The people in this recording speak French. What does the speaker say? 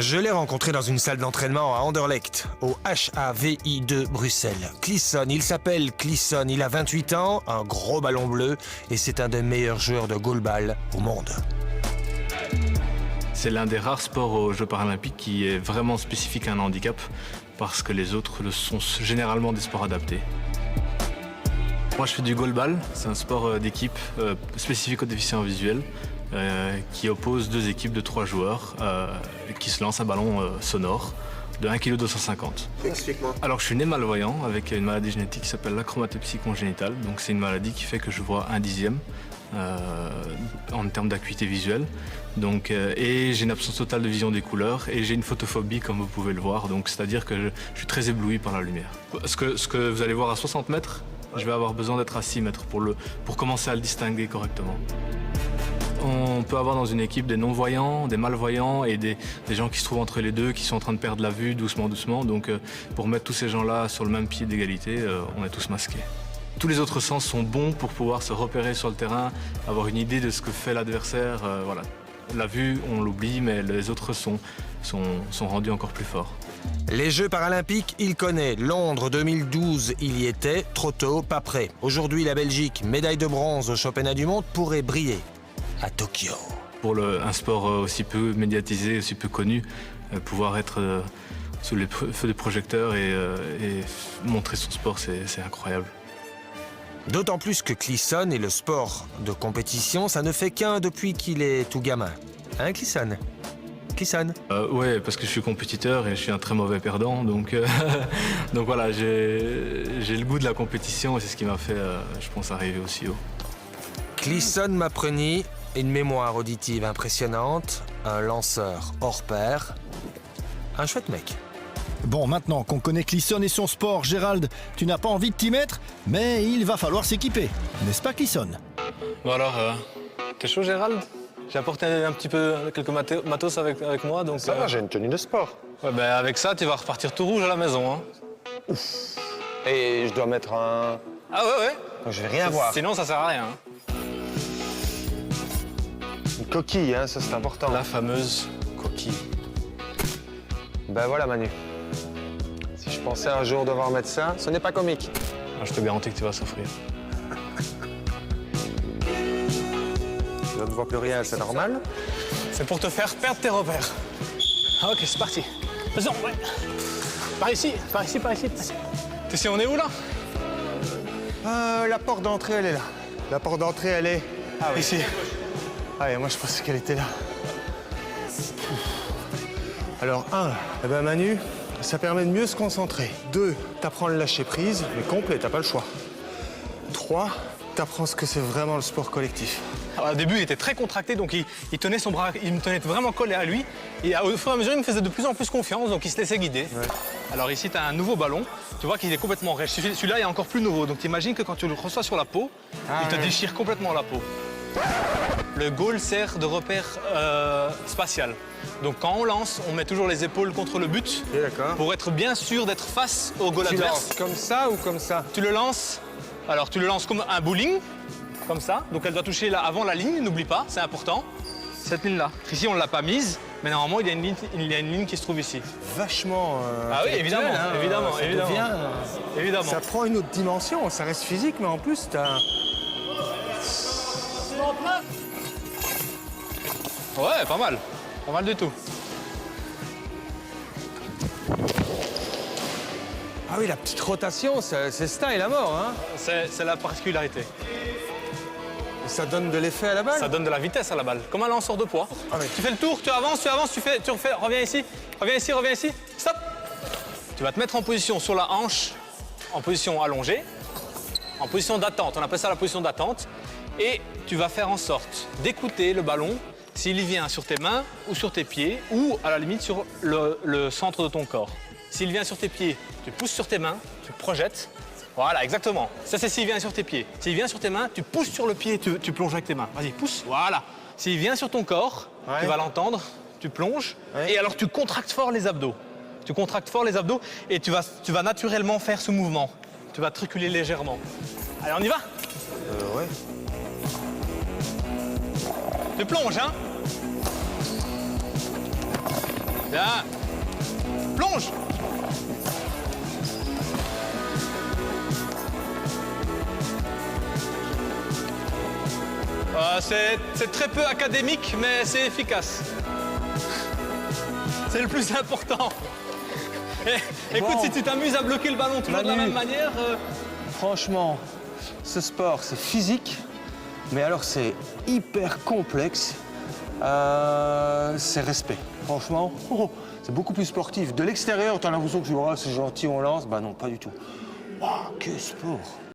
Je l'ai rencontré dans une salle d'entraînement à Anderlecht, au HAVI de Bruxelles. Clisson, il s'appelle Clisson, il a 28 ans, un gros ballon bleu et c'est un des meilleurs joueurs de goalball au monde. C'est l'un des rares sports aux Jeux paralympiques qui est vraiment spécifique à un handicap parce que les autres sont généralement des sports adaptés. Moi je fais du goalball, c'est un sport d'équipe spécifique aux déficients visuels qui oppose deux équipes de 3 joueurs qui se lancent un ballon sonore de 1,250 kg. Explique-moi. Alors je suis né malvoyant avec une maladie génétique qui s'appelle l'achromatopsie congénitale. Donc c'est une maladie qui fait que je vois 1/10 en termes d'acuité visuelle. Donc, et j'ai une absence totale de vision des couleurs et j'ai une photophobie comme vous pouvez le voir. Donc c'est-à-dire que je suis très ébloui par la lumière. Ce que vous allez voir à 60 mètres, je vais avoir besoin d'être à 6 mètres pour commencer à le distinguer correctement. On peut avoir dans une équipe des non-voyants, des malvoyants et des gens qui se trouvent entre les deux, qui sont en train de perdre la vue doucement. Donc pour mettre tous ces gens-là sur le même pied d'égalité, on est tous masqués. Tous les autres sens sont bons pour pouvoir se repérer sur le terrain, avoir une idée de ce que fait l'adversaire. Voilà. La vue, on l'oublie, mais les autres sont rendus encore plus forts. Les Jeux paralympiques, il connaît. Londres 2012, il y était. Trop tôt, pas prêt. Aujourd'hui, la Belgique, médaille de bronze aux championnats du monde, pourrait briller à Tokyo. Pour un sport aussi peu médiatisé, aussi peu connu, pouvoir être sous les feux des projecteurs et montrer son sport, c'est incroyable. D'autant plus que Clisson et le sport de compétition, ça ne fait qu'un depuis qu'il est tout gamin. Hein, Clisson? Clisson? Ouais, parce que je suis compétiteur et je suis un très mauvais perdant, donc voilà, j'ai le goût de la compétition et c'est ce qui m'a fait, je pense, arriver aussi haut. Clisson m'apprenait une mémoire auditive impressionnante, un lanceur hors pair, un chouette mec. Bon, maintenant qu'on connaît Clisson et son sport, Gérald, tu n'as pas envie de t'y mettre, mais il va falloir s'équiper. N'est-ce pas, Clisson? Bon alors, t'es chaud, Gérald? J'ai apporté un petit peu quelques matos avec moi, donc... Ça va, j'ai une tenue de sport. Ouais, ben avec ça, tu vas repartir tout rouge à la maison, hein. Ouf. Et je dois mettre un... Ah ouais, ouais. Donc, je vais rien voir. Sinon, ça sert à rien. Une coquille, hein, ça c'est important. La fameuse coquille. Ben voilà, Manu. Si je pensais un jour devoir mettre ça, ce n'est pas comique. Ah, je te garantis que tu vas souffrir. Je ne vois plus rien, c'est normal. C'est pour te faire perdre tes repères. Ok, c'est parti. Vas-y, ouais. Par ici, par ici, par ici. Tu sais, on est où, là? La porte d'entrée, elle est là. La porte d'entrée, elle est ici. Ah, et moi, je pensais qu'elle était là. Alors, 1, eh ben, Manu, ça permet de mieux se concentrer. 2, t'apprends le lâcher-prise, mais complet, t'as pas le choix. 3, t'apprends ce que c'est vraiment le sport collectif. Alors, au début, il était très contracté, donc il tenait son bras, il me tenait vraiment collé à lui. Et au fur et à mesure, il me faisait de plus en plus confiance, donc il se laissait guider. Ouais. Alors ici, tu as un nouveau ballon. Tu vois qu'il est complètement rêche. Celui-là est encore plus nouveau. Donc t'imagines que quand tu le reçois sur la peau, il te déchire complètement la peau. Le goal sert de repère spatial. Donc quand on lance, on met toujours les épaules contre le but pour être bien sûr d'être face au goal adverse. Tu lances comme ça ou comme ça? Tu le lances. Alors tu le lances comme un bowling, comme ça. Donc elle doit toucher là avant la ligne, n'oublie pas, c'est important. Cette ligne-là. Ici on ne l'a pas mise, mais normalement il y a une ligne qui se trouve ici. Vachement. Ah oui, évidemment, hein, évidemment, ça évidemment. devient, évidemment. Ça prend une autre dimension, ça reste physique, mais en plus t'as. Ouais, pas mal. Pas mal du tout. Ah oui, la petite rotation, c'est style à mort, hein? C'est la particularité. Ça donne de l'effet à la balle? Ça donne de la vitesse à la balle, comme un lanceur de poids. Ah oui. Tu fais le tour, tu avances, tu refais, reviens ici, stop. Tu vas te mettre en position sur la hanche, en position allongée, en position d'attente. On appelle ça la position d'attente. Et tu vas faire en sorte d'écouter le ballon s'il vient sur tes mains ou sur tes pieds ou à la limite sur le centre de ton corps. S'il vient sur tes pieds, tu pousses sur tes mains, tu projettes. Voilà, exactement. Ça, c'est s'il vient sur tes pieds. S'il vient sur tes mains, tu pousses sur le pied, tu plonges avec tes mains. Vas-y, pousse. Voilà. S'il vient sur ton corps, tu vas l'entendre, tu plonges. Et alors, tu contractes fort les abdos. Tu contractes fort les abdos et tu vas naturellement faire ce mouvement. Tu vas te reculer légèrement. Allez, on y va? Ouais. Tu plonges, hein? Bien. Plonge. C'est très peu académique, mais c'est efficace. C'est le plus important. Et, écoute, Bon. si tu t'amuses à bloquer le ballon toujours de la Manu. même manière... Franchement, ce sport, c'est physique, mais alors c'est hyper complexe. C'est respect. Franchement, c'est beaucoup plus sportif. De l'extérieur, tu as l'impression que c'est gentil, on lance. Bah non, pas du tout. Waouh, que sport!